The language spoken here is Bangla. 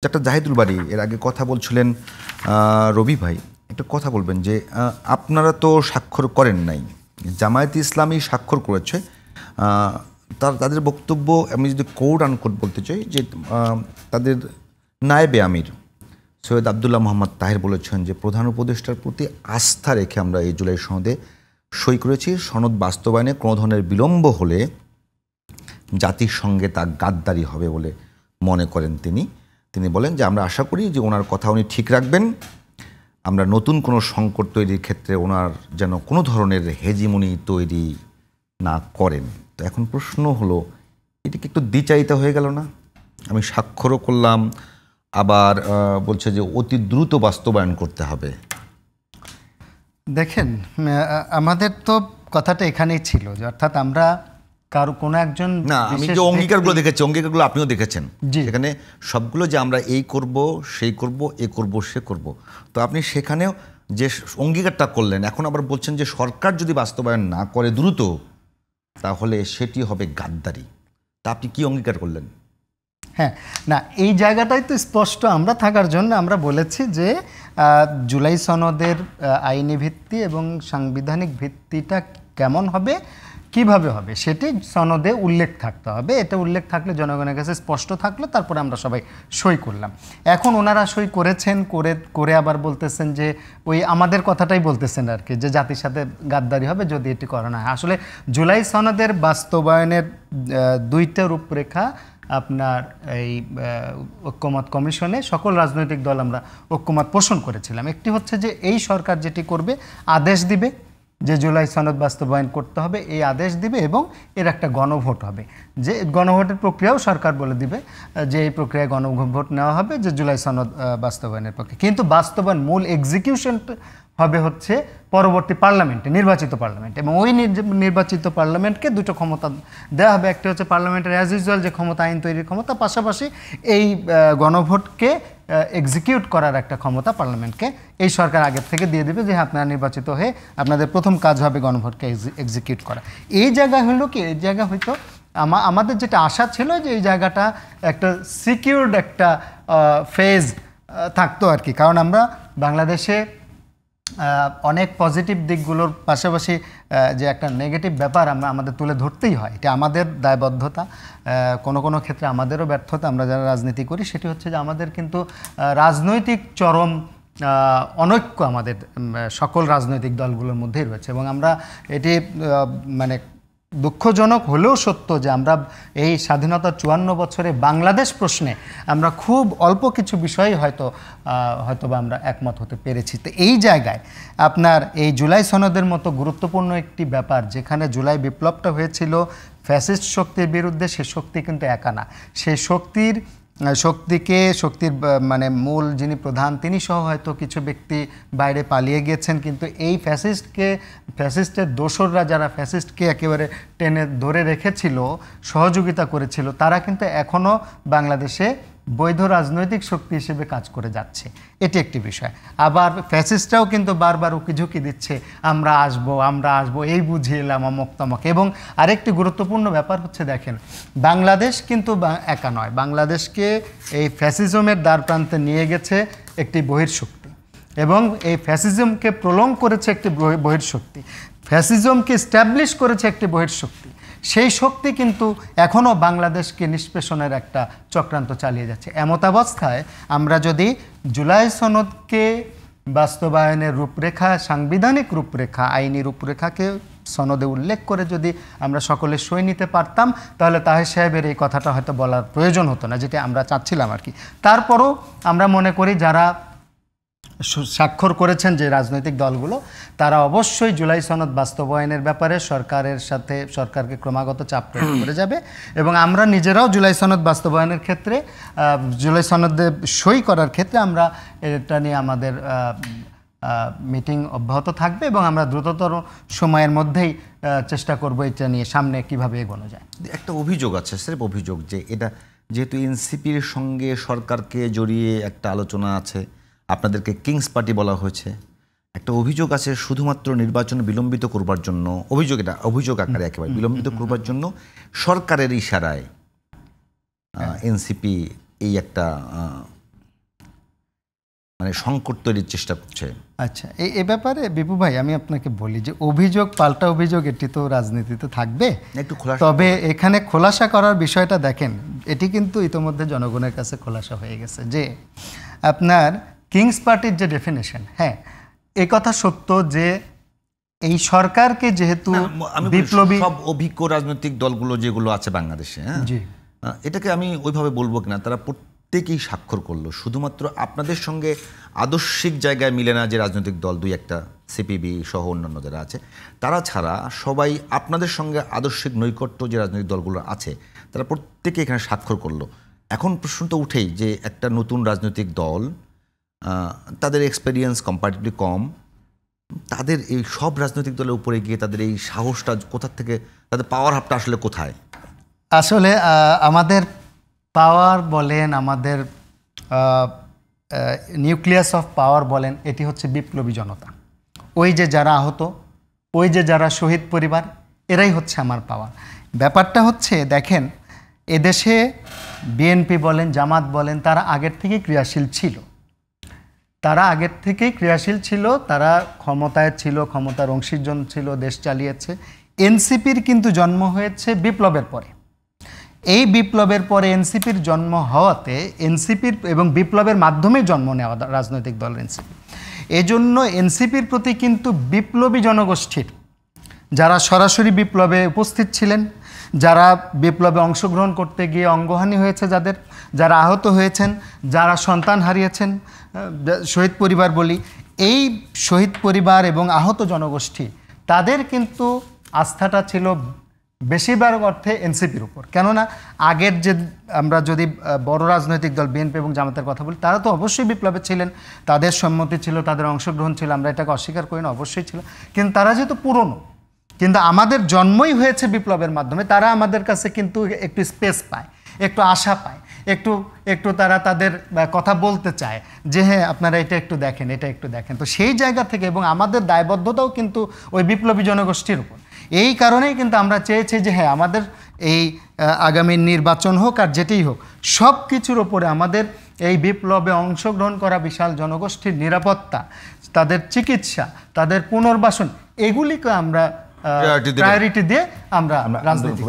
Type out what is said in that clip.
একটা জাহিদুল বাড়ি এর আগে কথা বলছিলেন রবি ভাই, একটা কথা বলবেন যে আপনারা তো স্বাক্ষর করেন নাই, জামায়াতে ইসলামী স্বাক্ষর করেছে। তাদের বক্তব্য আমি যদি কোড আনকোড বলতে চাই যে তাদের নায়েবে আমির সৈয়দ আবদুল্লাহ মোহাম্মদ তাহের বলেছেন যে প্রধান উপদেষ্টার প্রতি আস্থা রেখে আমরা এই জুলাই সনদে সই করেছি। সনদ বাস্তবায়নে কোনো ধরনের বিলম্ব হলে জাতির সঙ্গে তা গাদ্দারি হবে বলে মনে করেন তিনি বলেন যে আমরা আশা করি যে ওনার কথা উনি ঠিক রাখবেন। আমরা নতুন কোনো সংকট তৈরির ক্ষেত্রে ওনার যেন কোনো ধরনের হেজিমনি তৈরি না করেন। তো এখন প্রশ্ন হলো, এটা কি একটু দ্বিচারিতা হয়ে গেল না? আমি স্বাক্ষরও করলাম, আবার বলছে যে অতি দ্রুত বাস্তবায়ন করতে হবে। দেখেন, আমাদের তো কথাটা এখানেই ছিল যে অর্থাৎ আমরা কারো কোনো একজন না, আমি যে অঙ্গীকারগুলো দেখেছি, অঙ্গীকারগুলো আপনিও দেখেছেন, সেখানে সবগুলো যে আমরা এই করব, সেই করব, এ করব, সে করব। তো আপনি সেখানেও যে অঙ্গীকারটা করলেন, এখন আবার বলছেন যে সরকার যদি বাস্তবায়ন না করে দ্রুত, তাহলে সেটি হবে গাদ্দারি। তা আপনি কি অঙ্গীকার করলেন? হ্যাঁ, না, এই জায়গাটাই তো স্পষ্ট আমরা থাকার জন্য আমরা বলেছি যে জুলাই সনদের আইনি ভিত্তি এবং সাংবিধানিক ভিত্তিটা কেমন হবে, কিভাবে হবে, সেটি সনদে উল্লেখ থাকতে হবে। এটা উল্লেখ থাকলে জনগণের কাছে স্পষ্ট থাকলো, তারপরে আমরা সবাই সই করলাম। এখন ওনারা সই করেছেন, করে আবার বলতেছেন যে ওই আমাদের কথাটাই বলতেছেন আর কি, যে জাতির সাথে গাদ্দারি হবে যদি এটি করা না হয়। আসলে জুলাই সনদের বাস্তবায়নের দুইটা রূপরেখা আপনার এই ঐক্যমত কমিশনে সকল রাজনৈতিক দল আমরা ঐক্যমত পোষণ করেছিলাম। একটি হচ্ছে যে এই সরকার যেটি করবে, আদেশ দিবে যে জুলাই সনদ বাস্তবায়ন করতে হবে, এই আদেশ দিবে এবং এর একটা গণভোট হবে। যে গণভোটের প্রক্রিয়াও সরকার বলে দিবে যে এই প্রক্রিয়ায় গণভোট নেওয়া হবে যে জুলাই সনদ বাস্তবায়নের পক্ষে। কিন্তু বাস্তবায়ন মূল এক্সিকিউশন হবে হচ্ছে পরবর্তী পার্লামেন্টে, নির্বাচিত পার্লামেন্টে, এবং ওই নির্বাচিত পার্লামেন্টকে দুটো ক্ষমতা দেওয়া হবে। একটা হচ্ছে পার্লামেন্টের অ্যাজ ইউজুয়াল যে ক্ষমতা, আইন তৈরির ক্ষমতা, পাশাপাশি এই গণভোটকে এক্সিকিউট করার একটা ক্ষমতা পার্লামেন্টকে এই সরকার আগের থেকে দিয়ে দেবে যে আপনারা নির্বাচিত হয়ে আপনাদের প্রথম কাজ হবে গণভোটকে এক্সিকিউট করা। এই জায়গা হলো কি, এই জায়গা হয়তো আমাদের যেটা আশা ছিল যে এই জায়গাটা একটা সিকিউরড একটা ফেজ থাকতো আর কি। কারণ আমরা বাংলাদেশে অনেক পজিটিভ দিকগুলোর পাশাপাশি যে একটা নেগেটিভ ব্যাপার আমাদের তুলে ধরতেই হয়, এটা আমাদের দায়বদ্ধতা, কোনো ক্ষেত্রে আমাদেরও ব্যর্থতা। আমরা যারা রাজনীতি করি সেটি হচ্ছে যে আমাদের কিন্তু রাজনৈতিক চরম অনৈক্য আমাদের সকল রাজনৈতিক দলগুলোর মধ্যেই রয়েছে, এবং আমরা এটি মানে দুঃখজনক হলেও সত্য যে আমরা এই স্বাধীনতার 54 বছরে বাংলাদেশ প্রশ্নে আমরা খুব অল্প কিছু বিষয়ে হয়তো বা আমরা একমত হতে পেরেছি। তো এই জায়গায় আপনার এই জুলাই সনদের মতো গুরুত্বপূর্ণ একটি ব্যাপার, যেখানে জুলাই বিপ্লবটা হয়েছিল ফ্যাসিস্ট শক্তির বিরুদ্ধে, সে শক্তি কিন্তু একা না, সেই শক্তির মানে মূল যিনি প্রধান তিনি সহ হয়তো কিছু ব্যক্তি বাইরে পালিয়ে গিয়েছেন, কিন্তু এই ফ্যাসিস্টের দোসররা যারা ফ্যাসিস্টকে একেবারে টেনে ধরে রেখেছিল, সহযোগিতা করেছিল, তারা কিন্তু এখনও বাংলাদেশে বৈধ রাজনৈতিক শক্তি হিসেবে কাজ করে যাচ্ছে। এটি একটি বিষয়। আবার ফ্যাসিস্টরাও কিন্তু বারবার উকিঝুঁকি দিচ্ছে, আমরা আসবো, এই বুঝিয়ে এলাম অমক তমক। এবং আরেকটি গুরুত্বপূর্ণ ব্যাপার হচ্ছে, দেখেন, বাংলাদেশ কিন্তু একা নয়, বাংলাদেশকে এই ফ্যাসিজমের দ্বার প্রান্তে নিয়ে গেছে একটি বহির্শক্তি, এবং এই ফ্যাসিজমকে প্রলং করেছে একটি বহির্শক্তি, ফ্যাসিজমকে স্ট্যাবলিশ করেছে একটি বহির্শক্তি। সেই শক্তি কিন্তু এখনও বাংলাদেশকে নিষ্পেষণের একটা চক্রান্ত চালিয়ে যাচ্ছে। এমতাবস্থায় আমরা যদি জুলাই সনদকে বাস্তবায়নের রূপরেখা, সাংবিধানিক রূপরেখা, আইনি রূপরেখাকে সনদে উল্লেখ করে যদি আমরা সকলে সই নিতে পারতাম, তাহলে তাহের সাহেবের এই কথাটা হয়তো বলার প্রয়োজন হতো না, যেটা আমরা চাচ্ছিলাম আর কি। তারপরও আমরা মনে করি যারা স্বাক্ষর করেছেন যে রাজনৈতিক দলগুলো, তারা অবশ্যই জুলাই সনদ বাস্তবায়নের ব্যাপারে সরকারকে ক্রমাগত চাপ প্রয়োগ করে যাবে, এবং আমরা নিজেরাও জুলাই সনদ বাস্তবায়নের ক্ষেত্রে, জুলাই সনদে সই করার ক্ষেত্রে আমরা এটা নিয়ে আমাদের মিটিং অব্যাহত থাকবে, এবং আমরা দ্রুততর সময়ের মধ্যেই চেষ্টা করব এটা নিয়ে সামনে কিভাবে এগোনো যায়। একটা অভিযোগ আছে, স্রেফ অভিযোগ, যে এটা যেহেতু এনসিপির সঙ্গে সরকারকে জড়িয়ে একটা আলোচনা আছে, আপনাদেরকে কিংস পার্টি বলা হয়েছে, একটা অভিযোগ আছে শুধুমাত্র নির্বাচন বিলম্বিত করবার জন্য, অভিযোগ আকারে একেবারে বিলম্বিত করবার জন্য সরকারের ইশারায় এনসিপি এই একটা মানে সংকট তৈরির চেষ্টা করছে। আচ্ছা, এই ব্যাপারে বিপু ভাই আমি আপনাকে বলি যে অভিযোগ পাল্টা অভিযোগ এটি তো রাজনীতিতে থাকবে, একটু খোলাসা তবে এখানে খোলাসা করার বিষয়টা দেখেন, এটি কিন্তু ইতোমধ্যে জনগণের কাছে খোলাসা হয়ে গেছে যে আপনার কিংস পার্টির যে ডেফিনেশন, হ্যাঁ এই কথা সত্য যে এই সরকারকে যেহেতু বিপ্লবী সব অভিজ্ঞ রাজনৈতিক দলগুলো যেগুলো আছে বাংলাদেশে, হ্যাঁ জি এটাকে আমি ওইভাবে বলবো কিনা, তারা প্রত্যেকেই স্বাক্ষর করলো। শুধুমাত্র আপনাদের সঙ্গে আদর্শিক জায়গায় মিলে না যে রাজনৈতিক দল দুই একটা, সিপিবি সহ অন্যান্য যারা আছে, তারা ছাড়া সবাই আপনাদের সঙ্গে আদর্শিক নৈকট্য যে রাজনৈতিক দলগুলো আছে তারা প্রত্যেকে এখানে স্বাক্ষর করলো। এখন প্রশ্ন তো উঠেই যে একটা নতুন রাজনৈতিক দল, তাদের এক্সপেরিয়েন্স কম্পারেটিভলি কম, তাদের এই সব রাজনৈতিক দলের উপরে গিয়ে তাদের এই সাহসটা কোথা থেকে, তাদের পাওয়ার হাবটা আসলে কোথায়? আসলে আমাদের পাওয়ার বলেন, আমাদের নিউক্লিয়াস অফ পাওয়ার বলেন, এটি হচ্ছে বিপ্লবী জনতা। ওই যে যারা আহত, ওই যে যারা শহীদ পরিবার, এরাই হচ্ছে আমার পাওয়ার। ব্যাপারটা হচ্ছে দেখেন, এদেশে বিএনপি বলেন, জামাত বলেন, তারা আগের থেকেই ক্রিয়াশীল ছিল, তারা ক্ষমতায় ছিল, ক্ষমতার অংশীজন ছিল, দেশ চালিয়েছে। এনসিপির কিন্তু জন্ম হয়েছে বিপ্লবের পরে। এই বিপ্লবের পরে এনসিপির জন্ম হওয়াতে, এনসিপির এবং বিপ্লবের মাধ্যমে জন্ম নেওয়া রাজনৈতিক দল এনসিপি, এজন্য এনসিপির প্রতি কিন্তু বিপ্লবী জনগোষ্ঠীর যারা সরাসরি বিপ্লবে উপস্থিত ছিলেন, যারা বিপ্লবে অংশগ্রহণ করতে গিয়ে অঙ্গহানি হয়েছে, যারা আহত হয়েছেন, যারা সন্তান হারিয়েছেন, শহীদ পরিবার বলি, এই শহীদ পরিবার এবং আহত জনগোষ্ঠী তাদের কিন্তু আস্থাটা ছিল বেশিরভাগ অর্থে এনসিপির উপর। কেননা আগের যে আমরা যদি বড় রাজনৈতিক দল বিএনপি এবং জামাতের কথা বলি, তারা তো অবশ্যই বিপ্লবে ছিলেন, তাদের সম্মতি ছিল, তাদের অংশগ্রহণ ছিল, আমরা এটাকে অস্বীকার করি না, অবশ্যই ছিল। কিন্তু তারা যেহেতু পুরনো, কিন্তু আমাদের জন্মই হয়েছে বিপ্লবের মাধ্যমে, তারা আমাদের কাছে কিন্তু একটু স্পেস পায়, একটু আশা পায়, একটু তারা তাদের কথা বলতে চায় যে হ্যাঁ আপনারা এটা একটু দেখেন। তো সেই জায়গা থেকে, এবং আমাদের দায়বদ্ধতাও কিন্তু ওই বিপ্লবী জনগোষ্ঠীর উপর। এই কারণেই কিন্তু আমরা চেয়েছি যে হ্যাঁ আমাদের এই আগামী নির্বাচন হোক আর যেটাই হোক, সব কিছুর ওপরে আমাদের এই বিপ্লবে অংশগ্রহণ করা বিশাল জনগোষ্ঠীর নিরাপত্তা, তাদের চিকিৎসা, তাদের পুনর্বাসন, এগুলিকে আমরা প্রায়োরিটি দিয়ে আমরা রাজনীতি